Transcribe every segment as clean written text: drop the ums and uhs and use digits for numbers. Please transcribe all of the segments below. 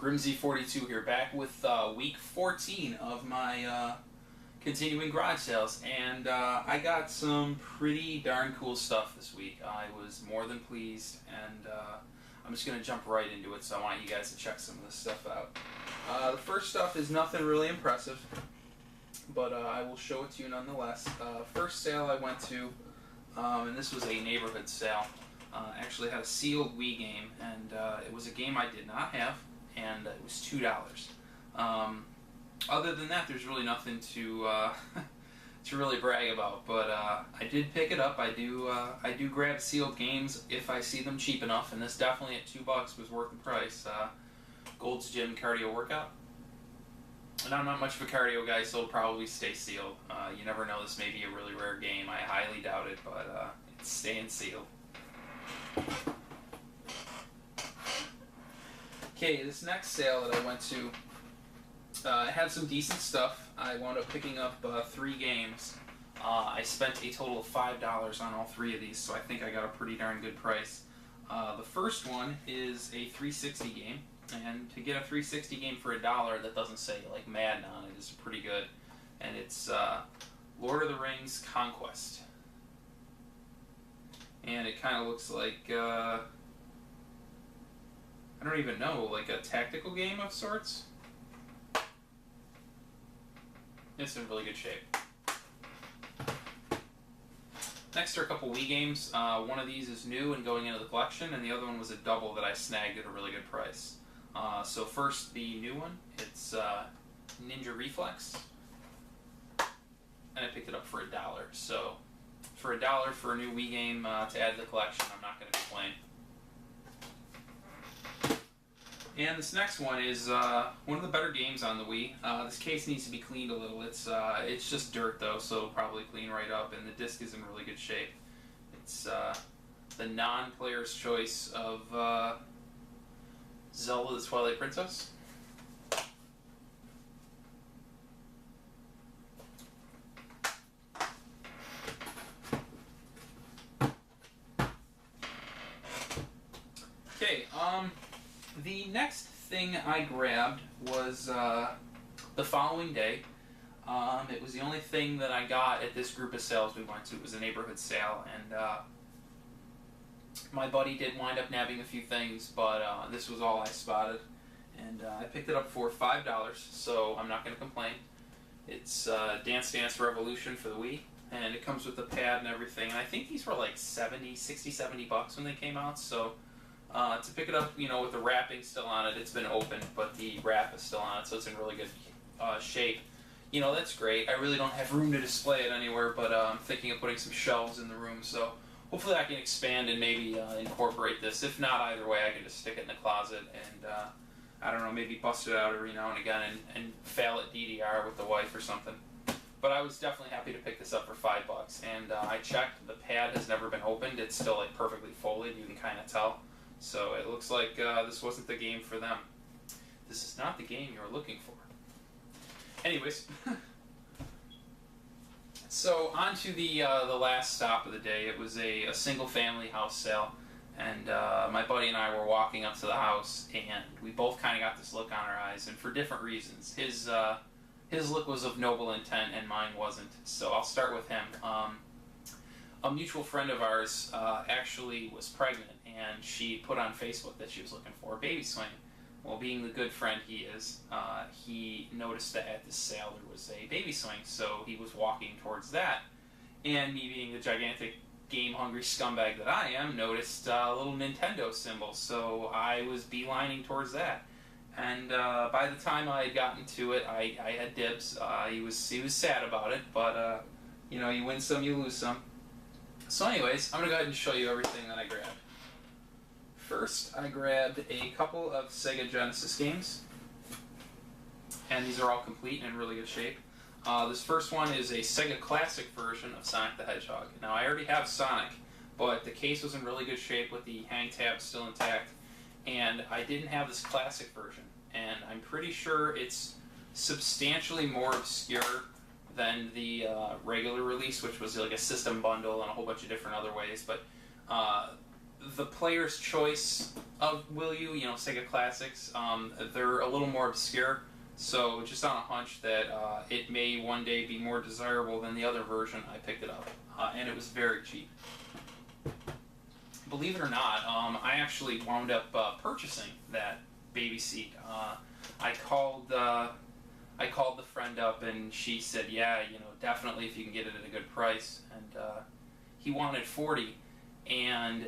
Grimsy42 here, back with week 14 of my continuing garage sales, and I got some pretty darn cool stuff this week. I was more than pleased, and I'm just going to jump right into it, so I want you guys to check some of this stuff out. The first stuff is nothing really impressive, but I will show it to you nonetheless. First sale I went to, and this was a neighborhood sale, actually had a sealed Wii game, and it was a game I did not have, and it was $2. Other than that, there's really nothing to to really brag about. But I did pick it up. I do grab sealed games if I see them cheap enough, and this definitely at $2 was worth the price. Gold's Gym Cardio Workout. And I'm not much of a cardio guy, so it'll probably stay sealed. You never know, this may be a really rare game. I highly doubt it, but it's staying sealed. Okay, this next sale that I went to had some decent stuff. I wound up picking up 3 games. I spent a total of $5 on all 3 of these, so I think I got a pretty darn good price. The first one is a 360 game, and to get a 360 game for $1 that doesn't say like Madden on it is pretty good. And it's Lord of the Rings Conquest. And it kind of looks like I don't even know, like a tactical game of sorts. It's in really good shape. Next are a couple Wii games. One of these is new and going into the collection, and the other one was a double that I snagged at a really good price. So first, the new one. It's Ninja Reflex, and I picked it up for $1. So for $1 for a new Wii game to add to the collection, I'm not going to complain. And this next one is one of the better games on the Wii. This case needs to be cleaned a little. It's just dirt though, so it'll probably clean right up, and the disc is in really good shape. It's the non-player's choice of Zelda the Twilight Princess. Okay, the next thing I grabbed was the following day. It was the only thing that I got at this group of sales we went to. It was a neighborhood sale, and my buddy did wind up nabbing a few things, but this was all I spotted. And I picked it up for $5, so I'm not going to complain. It's Dance Dance Revolution for the Wii, and it comes with the pad and everything. And I think these were like $60, $70 bucks when they came out, so to pick it up, you know, with the wrapping still on it, it's been opened, but the wrap is still on it, so it's in really good shape. You know, that's great. I really don't have room to display it anywhere, but I'm thinking of putting some shelves in the room, so hopefully I can expand and maybe incorporate this. If not, either way, I can just stick it in the closet and, I don't know, maybe bust it out every now and again and fail at DDR with the wife or something. But I was definitely happy to pick this up for $5, and I checked. The pad has never been opened. It's still like perfectly folded. You can kind of tell. So it looks like this wasn't the game for them. This is not the game you're looking for. Anyways, so on to the last stop of the day. It was a single-family house sale, and my buddy and I were walking up to the house, and we both kind of got this look on our eyes, and for different reasons. His look was of noble intent, and mine wasn't. So I'll start with him. A mutual friend of ours actually was pregnant, and she put on Facebook that she was looking for a baby swing. Well, being the good friend he is, he noticed that at this sale there was a baby swing, so he was walking towards that. And me being the gigantic game-hungry scumbag that I am, noticed a little Nintendo symbol, so I was beelining towards that. And by the time I had gotten to it, I had dibs. He was sad about it, but you know, you win some, you lose some. So anyways, I'm going to go ahead and show you everything that I grabbed. First, I grabbed a couple of Sega Genesis games, and these are all complete and in really good shape. This first one is a Sega Classic version of Sonic the Hedgehog. Now, I already have Sonic, but the case was in really good shape with the hang tab still intact, and I didn't have this Classic version, and I'm pretty sure it's substantially more obscure than the regular release, which was like a system bundle and a whole bunch of different other ways, but the player's choice of Will You, Sega Classics, they're a little more obscure. So just on a hunch that it may one day be more desirable than the other version, I picked it up. And it was very cheap. Believe it or not, I actually wound up purchasing that baby seat. I called the friend up and she said, yeah, definitely if you can get it at a good price. And he wanted $40, and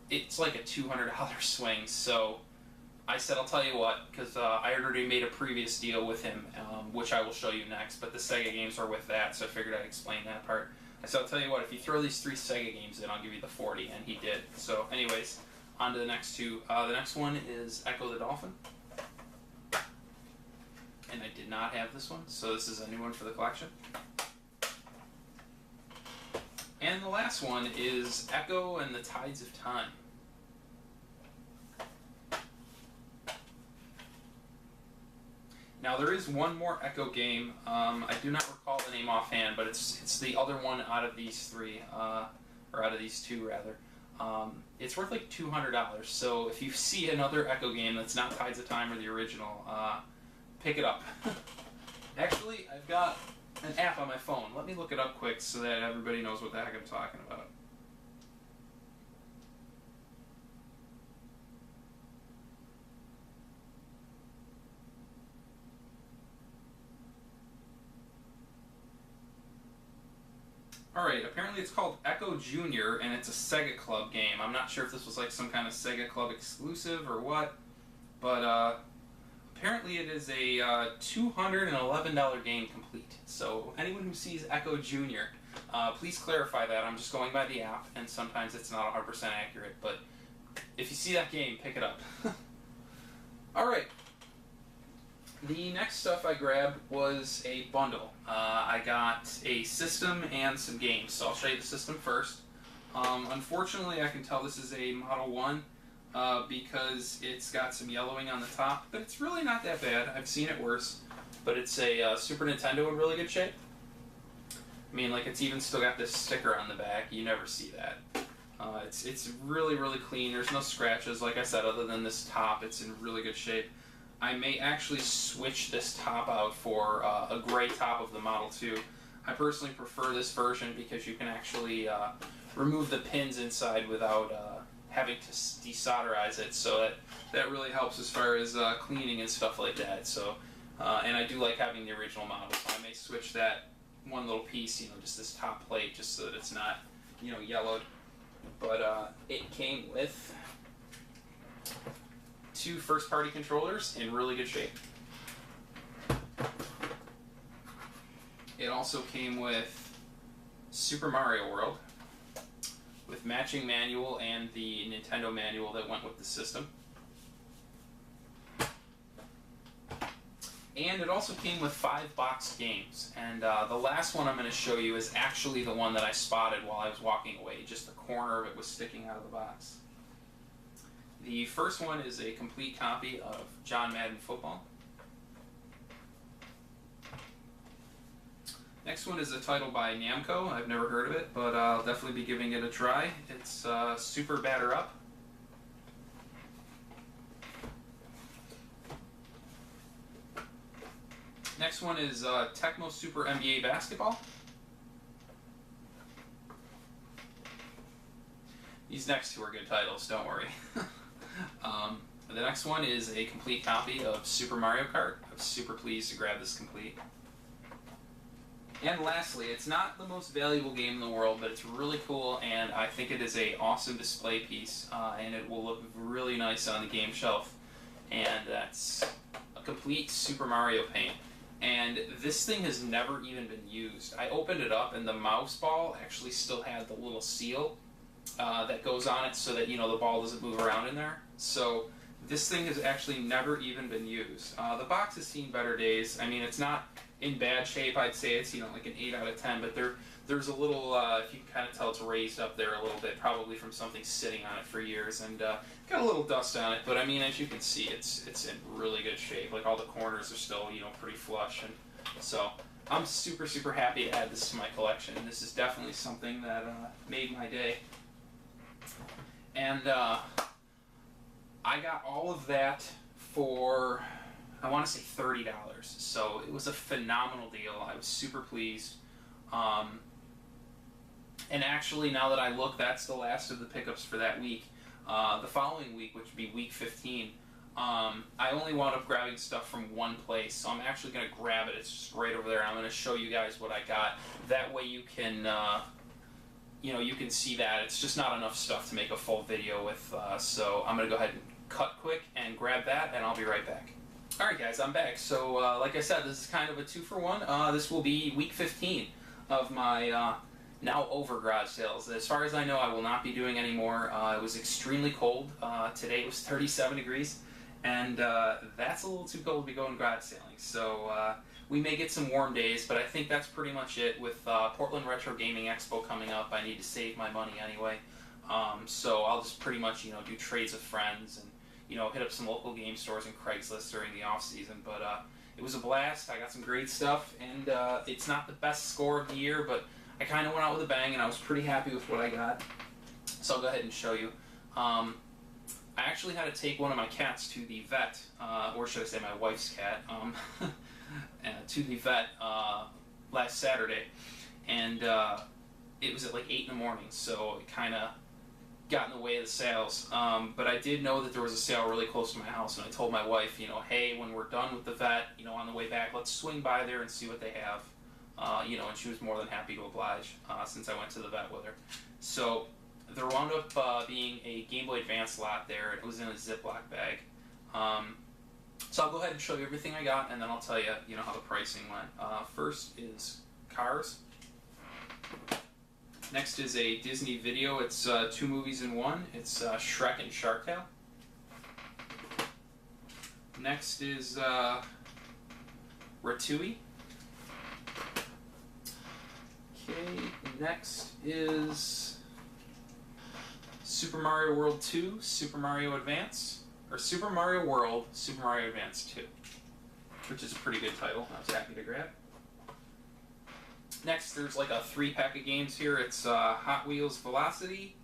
it's like a $200 swing. So I said, I'll tell you what, because I already made a previous deal with him, which I will show you next, but the Sega games are with that, so I figured I'd explain that part. I said, I'll tell you what, if you throw these 3 Sega games in, I'll give you the 40, and he did. So anyways, on to the next two. The next one is Echo the Dolphin. And I did not have this one, so this is a new one for the collection. And the last one is Echo and the Tides of Time. Now there is one more Echo game. I do not recall the name offhand, but it's the other one out of these three, or out of these two rather. It's worth like $200. So if you see another Echo game that's not Tides of Time or the original, pick it up. Actually, I've got an app on my phone. Let me look it up quick so that everybody knows what the heck I'm talking about. Alright, apparently it's called Echo Junior, and it's a Sega Club game. I'm not sure if this was like some kind of Sega Club exclusive or what, but apparently it is a $211 game complete. So anyone who sees Echo Junior, please clarify that. I'm just going by the app, and sometimes it's not 100% accurate, but if you see that game, pick it up. Alright. The next stuff I grabbed was a bundle. I got a system and some games, so I'll show you the system first. Unfortunately, I can tell this is a Model 1 because it's got some yellowing on the top, but it's really not that bad. I've seen it worse, but it's a Super Nintendo in really good shape. I mean, like, it's even still got this sticker on the back. You never see that. It's really, really clean. There's no scratches, like I said, other than this top. It's in really good shape. I may actually switch this top out for a gray top of the Model 2. I personally prefer this version because you can actually remove the pins inside without having to desolderize it, so that really helps as far as cleaning and stuff like that. So, and I do like having the original model, so I may switch that one little piece, just this top plate, just so that it's not, yellowed. But it came with 2 first-party controllers in really good shape. It also came with Super Mario World, with matching manual and the Nintendo manual that went with the system. And it also came with 5 boxed games. And the last one I'm going to show you is actually the one that I spotted while I was walking away. Just the corner of it was sticking out of the box. The first one is a complete copy of John Madden Football. Next one is a title by Namco. I've never heard of it, but I'll definitely be giving it a try. It's Super Batter Up. Next one is Tecmo Super NBA Basketball. These next two are good titles, don't worry. The next one is a complete copy of Super Mario Kart. I'm super pleased to grab this complete. And lastly, it's not the most valuable game in the world, but it's really cool, and I think it is an awesome display piece, and it will look really nice on the game shelf. And that's a complete Super Mario paint. And this thing has never even been used. I opened it up, and the mouse ball actually still had the little seal that goes on it so that, the ball doesn't move around in there. So this thing has actually never even been used. The box has seen better days. I mean, it's not in bad shape. I'd say it's, like an 8 out of 10, but there's a little, if you can kind of tell, it's raised up there a little bit, probably from something sitting on it for years, and got a little dust on it, but I mean, as you can see, it's in really good shape. Like, all the corners are still, pretty flush, and so I'm super, super happy to add this to my collection. This is definitely something that made my day. And I got all of that for, I want to say $30. So it was a phenomenal deal. I was super pleased. And actually, now that I look, that's the last of the pickups for that week. The following week, which would be week 15, I only wound up grabbing stuff from one place. So I'm actually going to grab it. It's just right over there. I'm going to show you guys what I got. That way you can, you can see that. It's just not enough stuff to make a full video with. So I'm going to go ahead and cut quick and grab that, and I'll be right back. Alright guys, I'm back. So like I said, this is kind of a 2-for-1. This will be week 15 of my now over garage sales. As far as I know, I will not be doing any more. It was extremely cold. Today it was 37 degrees, and that's a little too cold to be going garage sailing. So we may get some warm days, but I think that's pretty much it. With Portland Retro Gaming Expo coming up, I need to save my money anyway. So I'll just pretty much do trades with friends and hit up some local game stores and Craigslist during the off season. But it was a blast. I got some great stuff, and it's not the best score of the year, but I kind of went out with a bang, and I was pretty happy with what I got. So I'll go ahead and show you. I actually had to take one of my cats to the vet, or should I say my wife's cat, to the vet last Saturday, and it was at like 8 in the morning, so it kind of got in the way of the sales. But I did know that there was a sale really close to my house, and I told my wife, hey, when we're done with the vet, on the way back, let's swing by there and see what they have. And she was more than happy to oblige since I went to the vet with her. So there wound up being a Game Boy Advance lot there. It was in a Ziploc bag. So I'll go ahead and show you everything I got, and then I'll tell you, how the pricing went. First is Cars. Next is a Disney video. It's 2 movies in one. It's Shrek and Shark Tale. Next is Ratatouille. Okay, next is Super Mario World 2, Super Mario Advance, or Super Mario World, Super Mario Advance 2, which is a pretty good title. I was happy to grab. Next, there's like a 3-pack of games here. It's Hot Wheels Velocity,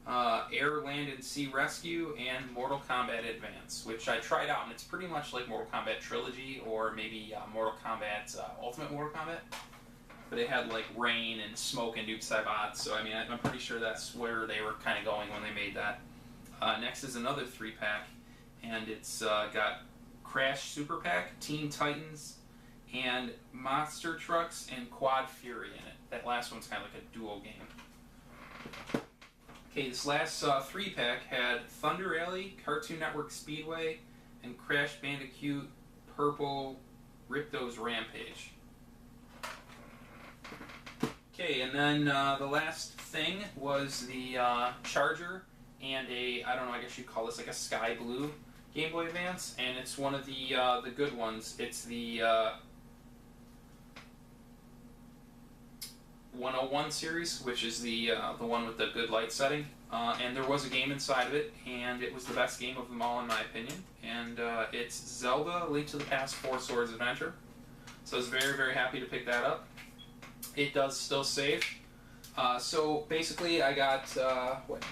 Air, Land, and Sea Rescue, and Mortal Kombat Advance, which I tried out, and it's pretty much like Mortal Kombat Trilogy, or maybe Mortal Kombat Ultimate Mortal Kombat. But it had like rain and smoke and Dukes Bots, so I mean, I'm pretty sure that's where they were kind of going when they made that. Next is another 3-pack, and it's got Crash Super Pack, Teen Titans, and Monster Trucks and Quad Fury in it. That last one's kind of like a duo game. Okay, this last 3-pack had Thunder Alley, Cartoon Network Speedway, and Crash Bandicoot Purple Ripto's Rampage. Okay, and then the last thing was the Charger and I don't know, I guess you'd call this like a sky blue Game Boy Advance, and it's one of the good ones. It's the 101 series, which is the one with the good light setting. And there was a game inside of it, and it was the best game of them all in my opinion. And it's Zelda: Link to the Past 4 Swords Adventure. So I was very, very happy to pick that up. It does still save. So basically I got,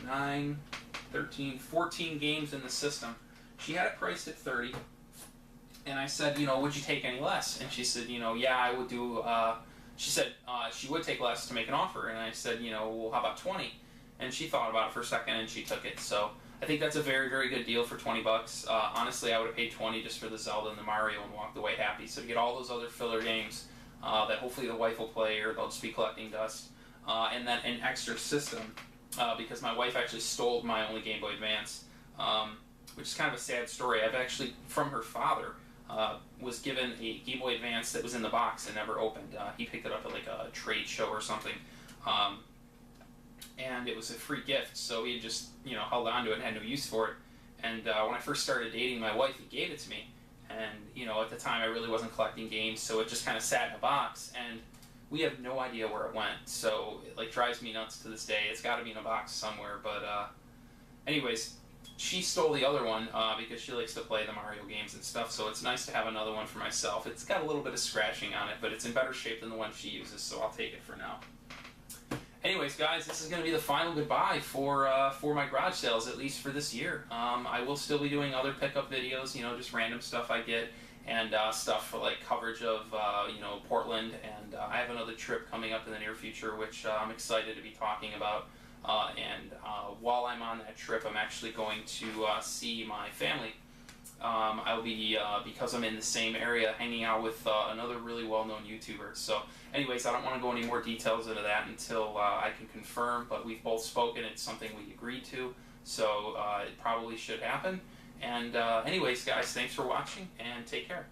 9, 13, 14 games in the system. She had it priced at $30. And I said, would you take any less? And she said, yeah, I would do, she said she would take less to make an offer. And I said, well, how about 20? And she thought about it for a second and she took it. So I think that's a very, very good deal for 20 bucks. Honestly, I would have paid 20 just for the Zelda and the Mario and walked away happy. So to get all those other filler games, that hopefully the wife will play, or they'll just be collecting dust. And then an extra system, because my wife actually stole my only Game Boy Advance, which is kind of a sad story. I've actually, from her father, was given a Game Boy Advance that was in the box and never opened. He picked it up at like a trade show or something. And it was a free gift, so he just, held on to it and had no use for it. And when I first started dating my wife, he gave it to me. And, at the time I really wasn't collecting games, so it just kind of sat in a box, and we have no idea where it went. So it like drives me nuts to this day. It's got to be in a box somewhere, but anyways, she stole the other one because she likes to play the Mario games and stuff, so it's nice to have another one for myself. It's got a little bit of scratching on it, but it's in better shape than the one she uses, so I'll take it for now. Anyways, guys, this is going to be the final goodbye for my garage sales, at least for this year. I will still be doing other pickup videos, just random stuff I get, and stuff for like coverage of Portland, and I have another trip coming up in the near future, which I'm excited to be talking about. While I'm on that trip, I'm actually going to see my family. I'll be, because I'm in the same area, hanging out with another really well-known YouTuber. So anyways, I don't want to go any more details into that until I can confirm, but we've both spoken. It's something we agreed to, so it probably should happen. And anyways, guys, thanks for watching, and take care.